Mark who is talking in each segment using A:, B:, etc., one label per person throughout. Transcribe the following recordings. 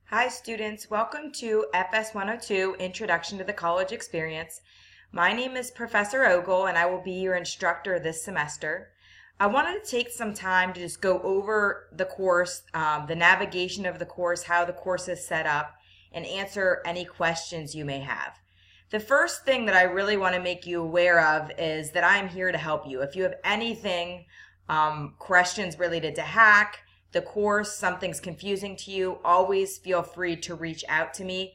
A: Hi students, welcome to FS 102, Introduction to the College Experience. My name is Professor Ogle and I will be your instructor this semester. I wanted to take some time to just go over the course, the navigation of the course, how the course is set up, and answer any questions you may have. The first thing that I really want to make you aware of is that I'm here to help you. If you have anything, questions related to HACC, the course, something's confusing to you, always feel free to reach out to me.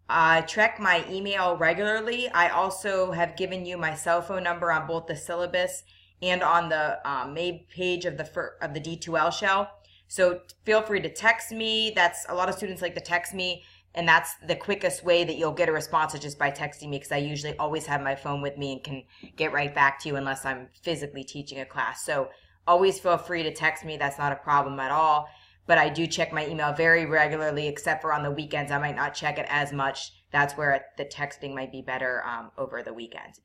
A: I check my email regularly. I also have given you my cell phone number on both the syllabus and on the main page of the D2L shell. So feel free to text me. A lot of students like to text me, and that's the quickest way that you'll get a response is just by texting me, because I usually always have my phone with me and can get right back to you unless I'm physically teaching a class. So always feel free to text me. That's not a problem at all. But I do check my email very regularly, except for on the weekends. I might not check it as much. That's where the texting might be better over the weekend.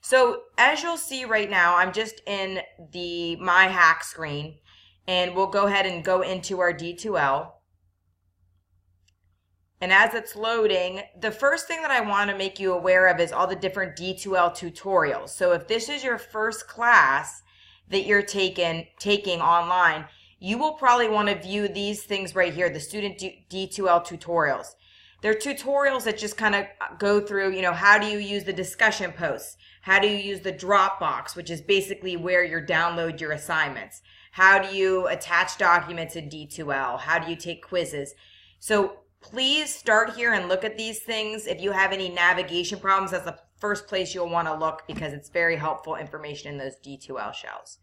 A: So as you'll see right now, I'm just in the My HACC screen, and we'll go ahead and go into our D2L. And as it's loading, the first thing that I want to make you aware of is all the different D2L tutorials. So if this is your first class that you're taking online, you will probably want to view these things right here, the student D2L tutorials. They're tutorials that just kind of go through, how do you use the discussion posts? How do you use the Dropbox, which is basically where you download your assignments? How do you attach documents in D2L? How do you take quizzes? So please start here and look at these things. If you have any navigation problems, that's the first place you'll want to look, because it's very helpful information in those D2L shells.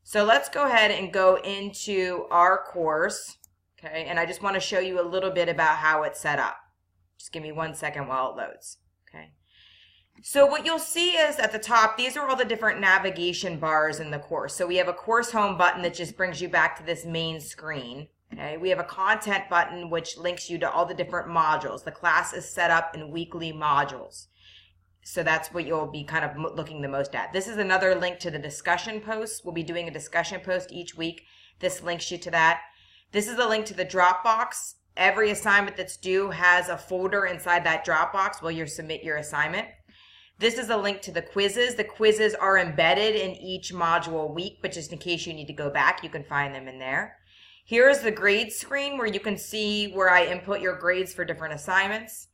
A: So let's go ahead and go into our course, okay? And I just want to show you a little bit about how it's set up. Just give me 1 second while it loads, okay? So what you'll see is at the top, these are all the different navigation bars in the course. So we have a course home button that just brings you back to this main screen. Okay, we have a content button which links you to all the different modules. The class is set up in weekly modules. So that's what you'll be kind of looking the most at. This is another link to the discussion posts. We'll be doing a discussion post each week. This links you to that. This is a link to the Dropbox. Every assignment that's due has a folder inside that Dropbox while you submit your assignment. This is a link to the quizzes. The quizzes are embedded in each module week, but just in case you need to go back, you can find them in there. Here is the grade screen where you can see where I input your grades for different assignments.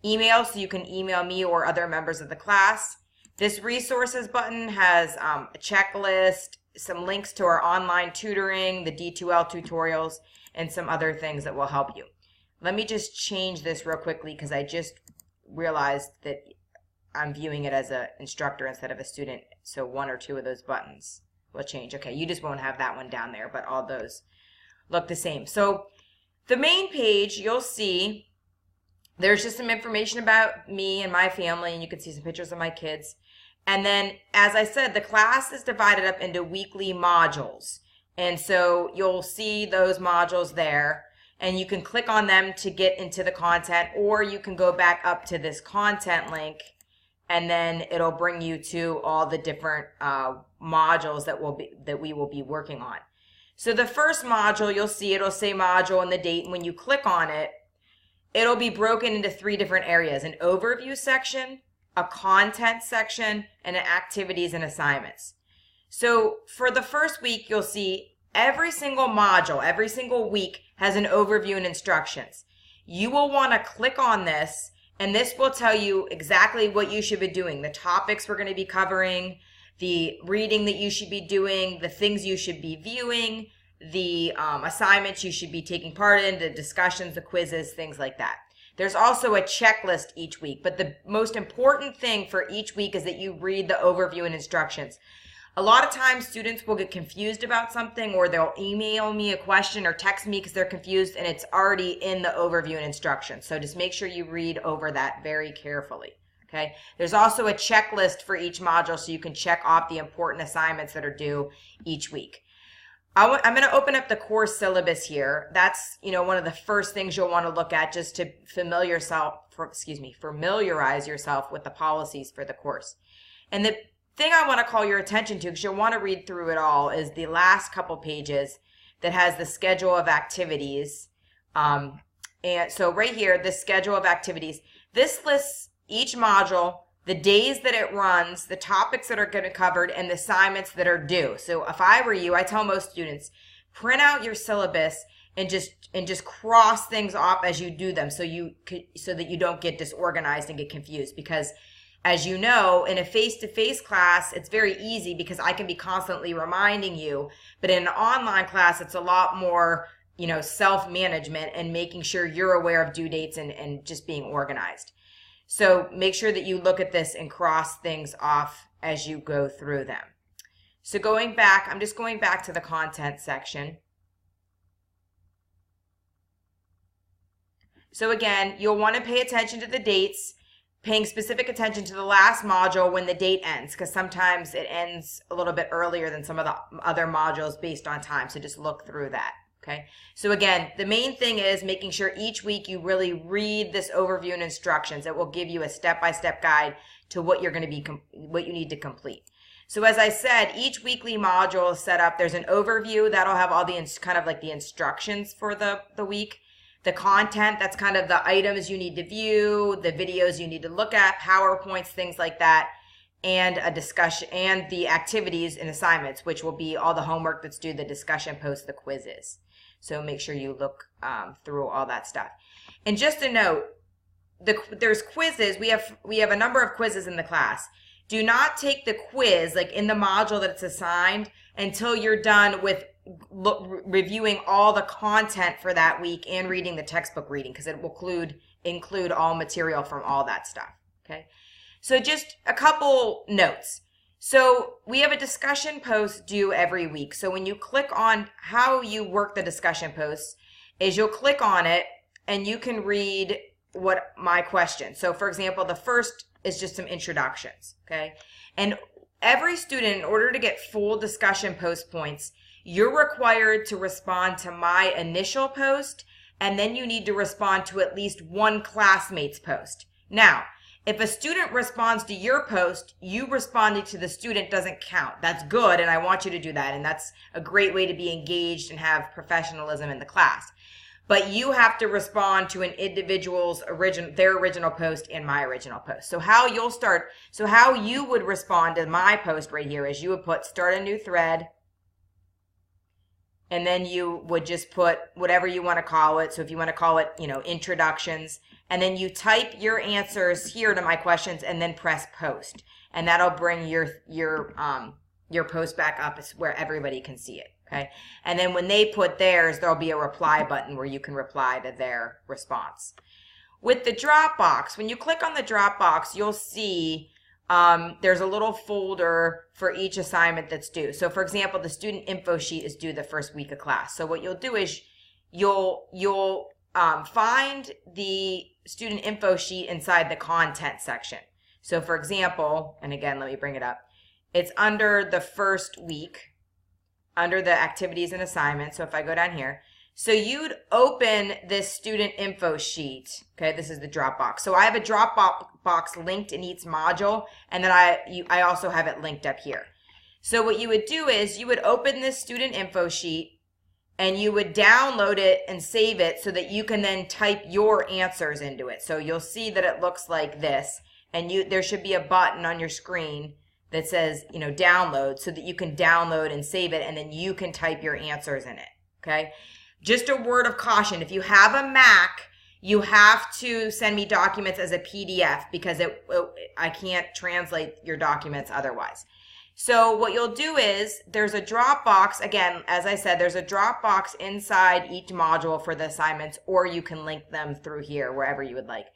A: Email, so you can email me or other members of the class. This resources button has a checklist, some links to our online tutoring, the D2L tutorials, and some other things that will help you. Let me just change this real quickly because I just realized that I'm viewing it as an instructor instead of a student. So one or two of those buttons will change. Okay, you just won't have that one down there, but all those look the same. So the main page, you'll see there's just some information about me and my family, and you can see some pictures of my kids. And then, as I said, the class is divided up into weekly modules. And so you'll see those modules there, and you can click on them to get into the content, or you can go back up to this content link, and then it'll bring you to all the different modules that we will be working on. So the first module, you'll see it'll say module and the date, and when you click on it, it'll be broken into 3 different areas: an overview section, a content section, and an activities and assignments. So for the first week, you'll see every single module, every single week has an overview and instructions. You will want to click on this, and this will tell you exactly what you should be doing, the topics we're going to be covering, the reading that you should be doing, the things you should be viewing, the assignments you should be taking part in, the discussions, the quizzes, things like that. There's also a checklist each week, but the most important thing for each week is that you read the overview and instructions. A lot of times students will get confused about something, or they'll email me a question or text me because they're confused, and it's already in the overview and instructions. So just make sure you read over that very carefully. Okay. There's also a checklist for each module, so you can check off the important assignments that are due each week. I'm going to open up the course syllabus here. That's, one of the first things you'll want to look at, just to familiarize yourself with the policies for the course. And the thing I want to call your attention to, because you'll want to read through it all, is the last couple pages that has the schedule of activities. And so right here, the schedule of activities, this lists each module, the days that it runs, the topics that are going to be covered, and the assignments that are due. So if I were you, I tell most students, print out your syllabus and just cross things off as you do them, so that you don't get disorganized and get confused. Because as you know, in a face-to-face class, it's very easy because I can be constantly reminding you. But in an online class, it's a lot more, self-management and making sure you're aware of due dates and just being organized. So make sure that you look at this and cross things off as you go through them. So going back, I'm just going back to the content section. So again, you'll want to pay attention to the dates, paying specific attention to the last module when the date ends, because sometimes it ends a little bit earlier than some of the other modules based on time. So just look through that. Okay. So again, the main thing is making sure each week you really read this overview and instructions. It will give you a step-by-step guide to what you're going to be, what you need to complete. So as I said, each weekly module is set up. There's an overview that'll have all the kind of like the instructions for the week. The content, that's kind of the items you need to view, the videos you need to look at, PowerPoints, things like that, and a discussion, and the activities and assignments, which will be all the homework that's due, the discussion post, the quizzes. So make sure you look through all that stuff. And just a note, there's quizzes. We have a number of quizzes in the class. Do not take the quiz, like in the module that it's assigned, until you're done with reviewing all the content for that week and reading the textbook reading, because it will include all material from all that stuff. Okay, so just a couple notes. So we have a discussion post due every week. So when you click on how you work the discussion posts, is you'll click on it and you can read what my question. So for example, the first is just some introductions. Okay, and every student, in order to get full discussion post points, you're required to respond to my initial post, and then you need to respond to at least one classmate's post. Now, if a student responds to your post, you responding to the student doesn't count. That's good, and I want you to do that, and that's a great way to be engaged and have professionalism in the class. But you have to respond to an individual's their original post and my original post. So how you would respond to my post right here is you would put start a new thread, and then you would just put whatever you want to call it. So if you want to call it, introductions, and then you type your answers here to my questions and then press post. And that'll bring your post back up where everybody can see it. Okay. And then when they put theirs, there'll be a reply button where you can reply to their response. With the Dropbox, when you click on the Dropbox, you'll see there's a little folder for each assignment that's due. So for example, the student info sheet is due the first week of class. So what you'll do is you'll find the student info sheet inside the content section. So for example, and again, let me bring it up. It's under the first week, under the activities and assignments. So if I go down here, so you'd open this student info sheet. Okay, this is the Dropbox. So I have a Dropbox linked in each module, and then I also have it linked up here. So what you would do is you would open this student info sheet, and you would download it and save it so that you can then type your answers into it. So you'll see that it looks like this, and there should be a button on your screen that says, download, so that you can download and save it, and then you can type your answers in it. Okay. Just a word of caution, if you have a Mac, you have to send me documents as a PDF because I can't translate your documents otherwise. So what you'll do is there's a Dropbox. Again, as I said, there's a Dropbox inside each module for the assignments, or you can link them through here, wherever you would like.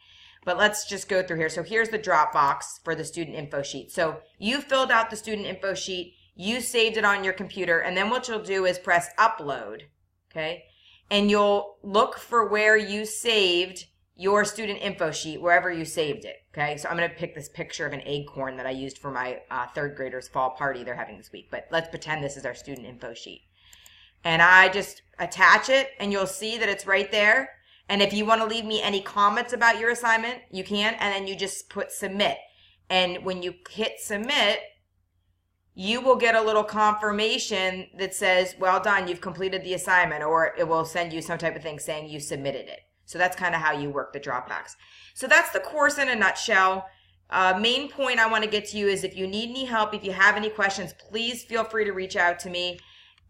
A: But let's just go through here. So here's the Dropbox for the student info sheet. So you filled out the student info sheet, you saved it on your computer, and then what you'll do is press upload, okay? And you'll look for where you saved your student info sheet, wherever you saved it, okay? So I'm going to pick this picture of an acorn that I used for my third graders' fall party they're having this week. But let's pretend this is our student info sheet. And I just attach it, and you'll see that it's right there. And if you want to leave me any comments about your assignment, you can, and then you just put submit. And when you hit submit, you will get a little confirmation that says, well done, you've completed the assignment, or it will send you some type of thing saying you submitted it. So that's kind of how you work the dropbacks. So that's the course in a nutshell. Main point I want to get to you is if you need any help, if you have any questions, please feel free to reach out to me.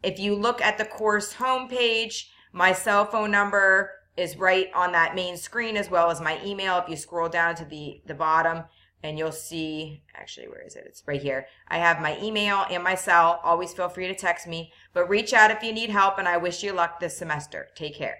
A: If you look at the course homepage, my cell phone number is right on that main screen, as well as my email. If you scroll down to the bottom, and you'll see, actually, where is it? It's right here. I have my email and my cell. Always feel free to text me, but reach out if you need help, and I wish you luck this semester. Take care.